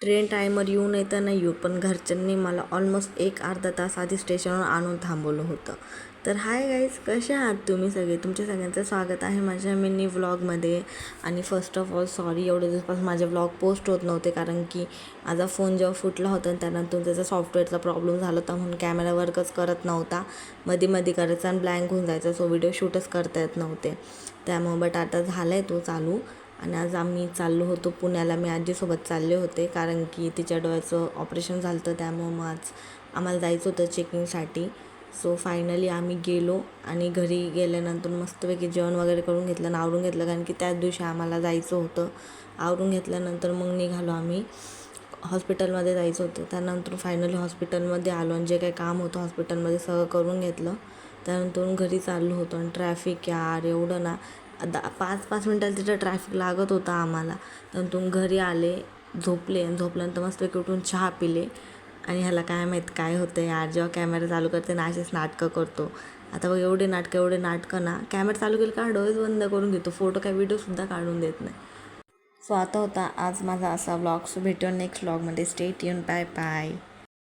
Train timer येऊ नाही तर नाही येऊ, पण घरच्यांनी मला ऑलमोस्ट एक अर्धा तास आधी स्टेशनवर आणून थांबवलं होतं. तर हाय गाईज, कसे आहात तुम्ही सगळे? तुमच्या सगळ्यांचं स्वागत आहे माझ्या मिनी व्लॉगमध्ये. आणि फर्स्ट ऑफ ऑल सॉरी, एवढे दिवसपासून माझे व्लॉग पोस्ट होत नव्हते, कारण की माझा फोन जेव्हा फुटला होता आणि त्यानंतर त्याचा सॉफ्टवेअरचा प्रॉब्लेम झाला होता, म्हणून कॅमेरा वर्कच करत नव्हता, मध्ये करायचा आणि ब्लँक होऊन जायचा, सो व्हिडिओ शूटच करता येत नव्हते त्यामुळे. बट आता झाला आहे तो चालू. आणि आज आम्ही चाललो होतो पुण्याला. मी आजीसोबत चालले होते, कारण की तिच्या डोळ्याचं ऑपरेशन झालं होतं, त्यामुळं मग आज आम्हाला जायचं होतं चेकिंगसाठी. सो फायनली आम्ही गेलो आणि घरी गेल्यानंतर मस्तपैकी जेवण वगैरे करून घेतलं आणि आवरून घेतलं, कारण की त्याच दिवशी आम्हाला जायचं होतं. आवरून घेतल्यानंतर मग निघालो आम्ही. हॉस्पिटलमध्ये जायचं होतं. त्यानंतर फायनली हॉस्पिटलमध्ये आलो आणि जे काही काम होतं हॉस्पिटलमध्ये सगळं करून घेतलं. त्यानंतर घरी चाललो होतो आणि ट्रॅफिक यार एवढं ना, 5 मिनटाला तिथं ट्रॅफिक लागत होता आम्हाला. त्यानंतर घरी आले, झोपले आणि झोपल्यानंतर मस्तपैकी उठून चहा पिले. आणि ह्याला काय माहीत काय होतं यार, जेव्हा कॅमेरा चालू करते ना असेच नाटकं करतो. आता बघ, एवढे नाटकं ना, कॅमेरा चालू केलं का डोळेच बंद करून घेतो, फोटो काय व्हिडिओसुद्धा काढून देत नाही. सो आता होता आज माझा असा व्लॉग. सो भेटूया नेक्स्ट व्लॉगमध्ये. Stay tune. Bye bye.